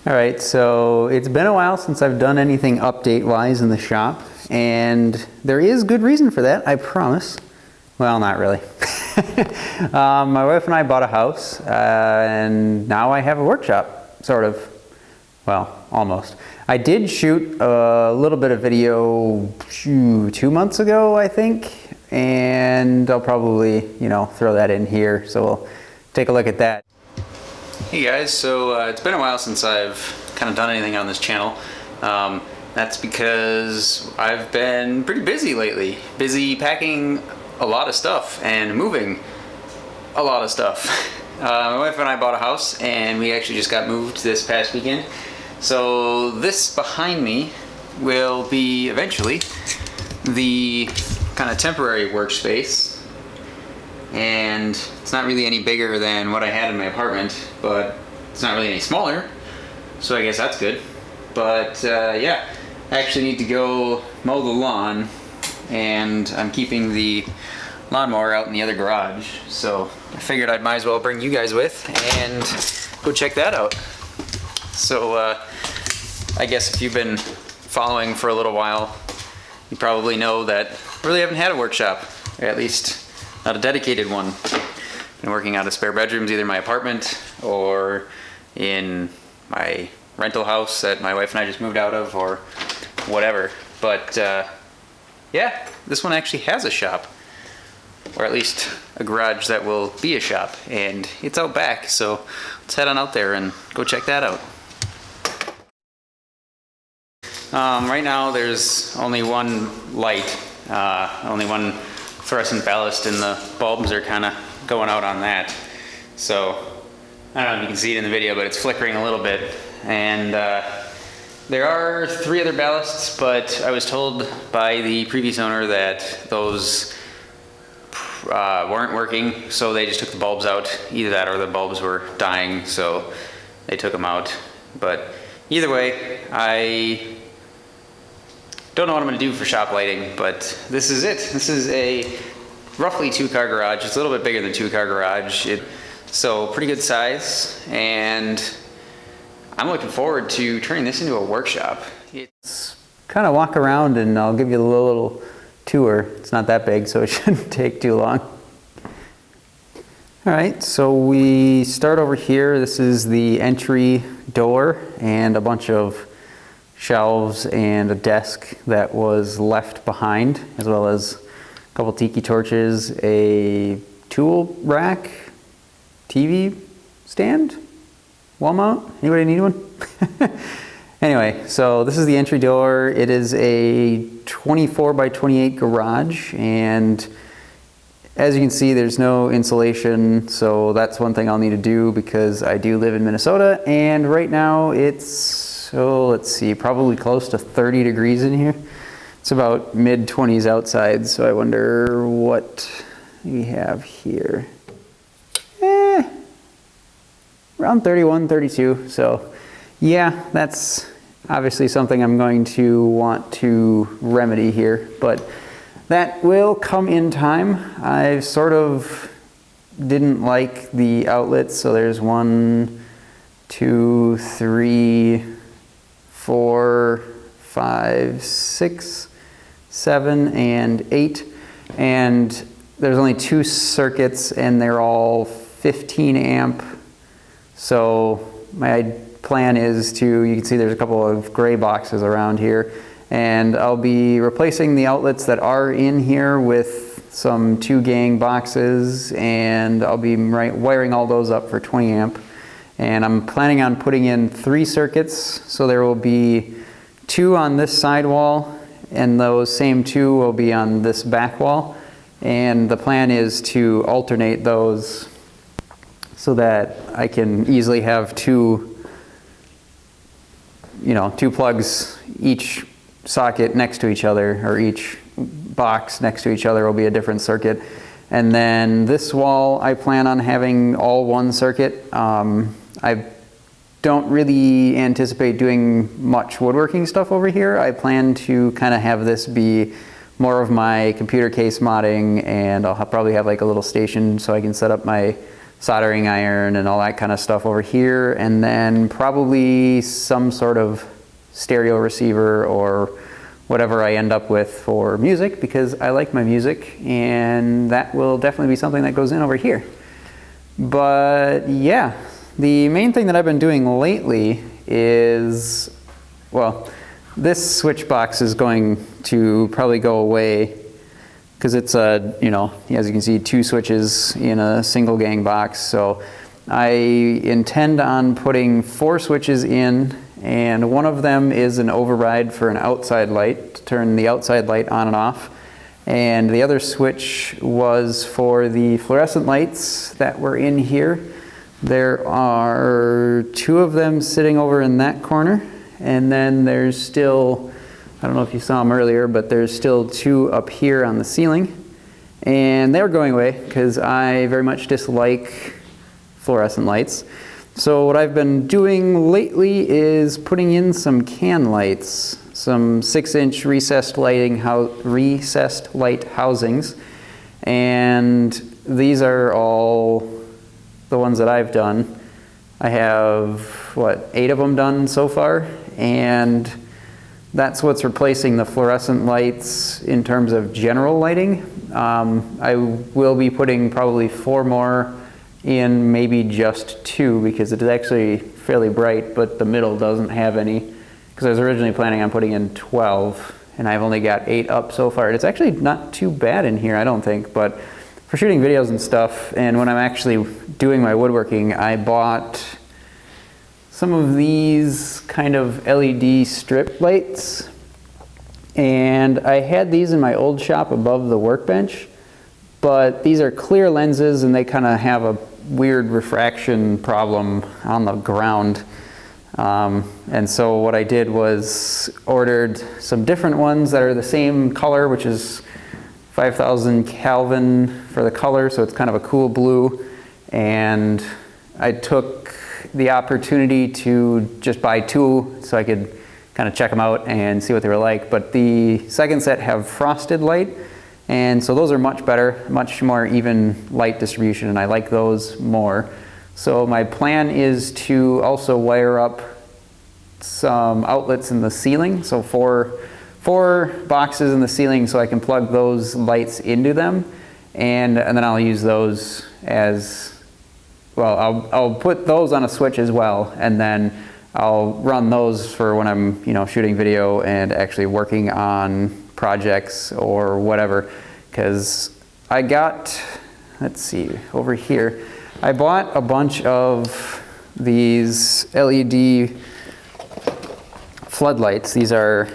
All right, so it's been a while since I've done anything update-wise in the shop, and there is good reason for that, I promise. Well, not really. My wife and I bought a house, and now I have a workshop, sort of. Well, almost. I did shoot a little bit of video 2 months ago, I think, and I'll probably, throw that in here, so we'll take a look at that. Hey guys, so it's been a while since I've kind of done anything on this channel. That's because I've been pretty busy lately. Busy packing a lot of stuff and moving a lot of stuff. My wife and I bought a house and we actually just got moved this past weekend. So this behind me will be eventually the kind of temporary workspace. And it's not really any bigger than what I had in my apartment, but it's not really any smaller, so I guess that's good. But yeah, I actually need to go mow the lawn, and I'm keeping the lawnmower out in the other garage, so I figured I might as well bring you guys with and go check that out. So I guess if you've been following for a little while, you probably know that I really haven't had a workshop, or at least not a dedicated one. Been working out of spare bedrooms, either in my apartment or in my rental house that my wife and I just moved out of, or whatever. But yeah, this one actually has a shop, or at least a garage that will be a shop, and it's out back, so let's head on out there and go check that out. Right now there's only one light, only one fluorescent ballast, and the bulbs are kind of going out on that. So I don't know if you can see it in the video, but it's flickering a little bit. And there are 3 other ballasts, but I was told by the previous owner that those weren't working, so they just took the bulbs out. Either that or the bulbs were dying, so they took them out. But either way, I don't know what I'm going to do for shop lighting, but this is it. This is a roughly 2-car garage. It's a little bit bigger than 2-car garage. So pretty good size, and I'm looking forward to turning this into a workshop. It's kind of walk around and I'll give you a little tour. It's not that big, so it shouldn't take too long. All right, so we start over here. This is the entry door and a bunch of shelves and a desk that was left behind, as well as a couple tiki torches, a tool rack, TV stand, wall mount. Anybody need one? Anyway, so this is the entry door. It is a 24 by 28 garage, and as you can see, there's no insulation, so that's one thing I'll need to do because I do live in Minnesota, and right now it's, so let's see, probably close to 30 degrees in here. It's about mid-20s outside, so I wonder what we have here. Around 31, 32. So yeah, that's obviously something I'm going to want to remedy here, but that will come in time. I sort of didn't like the outlets, so there's 1, 2, 3, 4, 5, 6, 7, and 8, and there's only 2 circuits and they're all 15 amp. So my plan is to, you can see there's a couple of gray boxes around here, and I'll be replacing the outlets that are in here with some 2 gang boxes, and I'll be wiring all those up for 20 amp. And I'm planning on putting in 3 circuits, so there will be 2 on this side wall, and those same 2 will be on this back wall. And the plan is to alternate those so that I can easily have 2 plugs, each socket next to each other, or each box next to each other will be a different circuit. And then this wall, I plan on having all 1 circuit. I don't really anticipate doing much woodworking stuff over here. I plan to kind of have this be more of my computer case modding, and I'll probably have like a little station so I can set up my soldering iron and all that kind of stuff over here, and then probably some sort of stereo receiver or whatever I end up with for music, because I like my music, and that will definitely be something that goes in over here. But yeah, the main thing that I've been doing lately is, well, this switch box is going to probably go away because it's a, you know, as you can see, 2 switches in a single gang box. So I intend on putting 4 switches in, and one of them is an override for an outside light to turn the outside light on and off. And the other switch was for the fluorescent lights that were in here. There are 2 of them sitting over in that corner, and then there's still, I don't know if you saw them earlier, but there's still 2 up here on the ceiling. And they're going away because I very much dislike fluorescent lights. So what I've been doing lately is putting in some can lights, some 6-inch recessed light housings. And these are all the ones that I've done. I have, what, 8 of them done so far, and that's what's replacing the fluorescent lights in terms of general lighting. I will be putting probably 4 more in, maybe just 2, because it is actually fairly bright, but the middle doesn't have any, because I was originally planning on putting in 12, and I've only got 8 up so far. It's actually not too bad in here, I don't think, but for shooting videos and stuff, and when I'm actually doing my woodworking, I bought some of these kind of LED strip lights, and I had these in my old shop above the workbench, but these are clear lenses and they kind of have a weird refraction problem on the ground. And so what I did was ordered some different ones that are the same color, which is 5,000 Kelvin for the color, so it's kind of a cool blue. And I took the opportunity to just buy 2 so I could kind of check them out and see what they were like. But the second set have frosted light, and so those are much better, much more even light distribution, and I like those more. So my plan is to also wire up some outlets in the ceiling, so 4 boxes in the ceiling, so I can plug those lights into them, and then I'll use those as, well, I'll put those on a switch as well, and then I'll run those for when I'm, you know, shooting video and actually working on projects or whatever. Because I got, let's see, over here, I bought a bunch of these LED floodlights. These are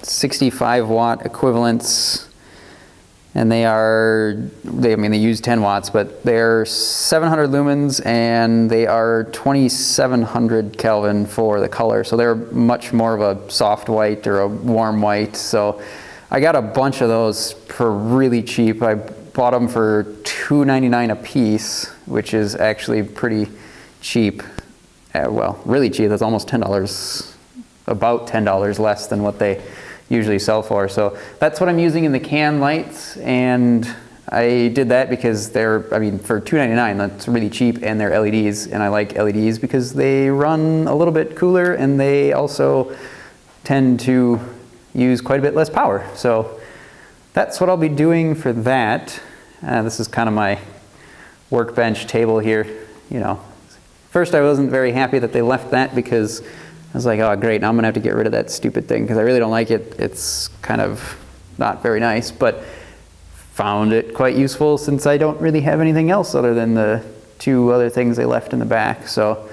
65 watt equivalents, and they use 10 watts, but they're 700 lumens and they are 2700 Kelvin for the color. So they're much more of a soft white or a warm white. So I got a bunch of those for really cheap. I bought them for $2.99 a piece, which is actually pretty cheap. Well, really cheap. That's almost $10, about $10 less than what they usually sell for. So that's what I'm using in the can lights, and I did that because they're, I mean, for $2.99, that's really cheap, and they're LEDs, and I like LEDs because they run a little bit cooler, and they also tend to use quite a bit less power. So that's what I'll be doing for that. This is kind of my workbench table here. You know, first I wasn't very happy that they left that, because I was like, oh great, now I'm gonna have to get rid of that stupid thing because I really don't like it. It's kind of not very nice, but found it quite useful since I don't really have anything else other than the 2 other things they left in the back. So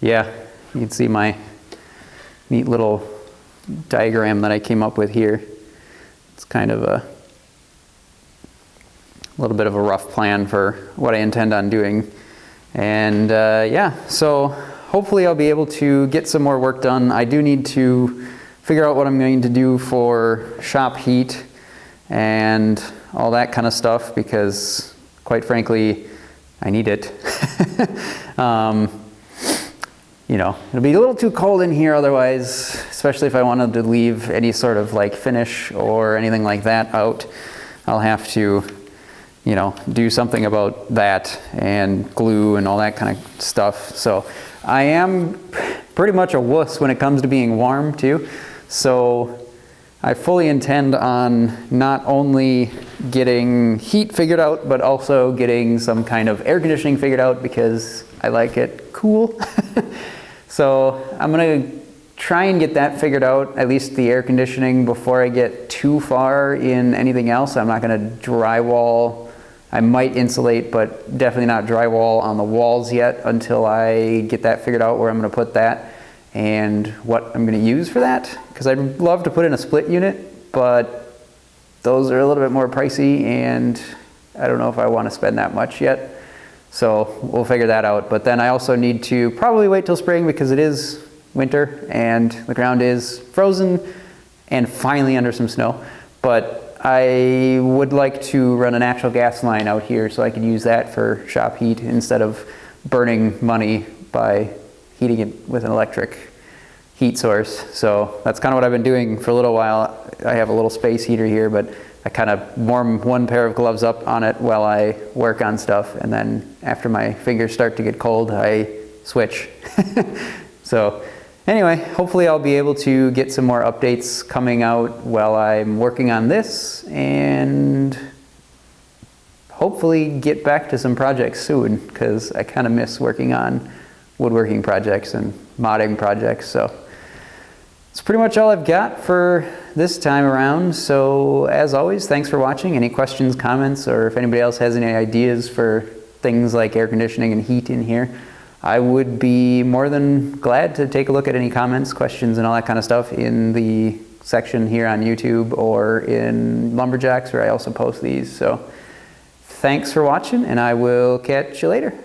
yeah, you can see my neat little diagram that I came up with here. It's kind of a little bit of a rough plan for what I intend on doing. And yeah, so hopefully I'll be able to get some more work done. I do need to figure out what I'm going to do for shop heat and all that kind of stuff, because quite frankly, I need it. You know, it'll be a little too cold in here otherwise, especially if I wanted to leave any sort of like finish or anything like that out. I'll have to do something about that, and glue and all that kind of stuff. So I am pretty much a wuss when it comes to being warm too. So I fully intend on not only getting heat figured out, but also getting some kind of air conditioning figured out because I like it cool. So I'm gonna try and get that figured out, at least the air conditioning, before I get too far in anything else. I'm not gonna drywall. I might insulate, but definitely not drywall on the walls yet until I get that figured out, where I'm gonna put that and what I'm gonna use for that. Because I'd love to put in a split unit, but those are a little bit more pricey and I don't know if I wanna spend that much yet. So we'll figure that out. But then I also need to probably wait till spring because it is winter and the ground is frozen and finally under some snow. But I would like to run a natural gas line out here so I can use that for shop heat instead of burning money by heating it with an electric heat source. So that's kind of what I've been doing for a little while. I have a little space heater here, but I kind of warm one pair of gloves up on it while I work on stuff, and then after my fingers start to get cold, I switch. So anyway, hopefully I'll be able to get some more updates coming out while I'm working on this, and hopefully get back to some projects soon, because I kind of miss working on woodworking projects and modding projects. So that's pretty much all I've got for this time around. So as always, thanks for watching. Any questions, comments, or if anybody else has any ideas for things like air conditioning and heat in here, I would be more than glad to take a look at any comments, questions, and all that kind of stuff in the section here on YouTube or in Lumberjacks, where I also post these. So thanks for watching, and I will catch you later.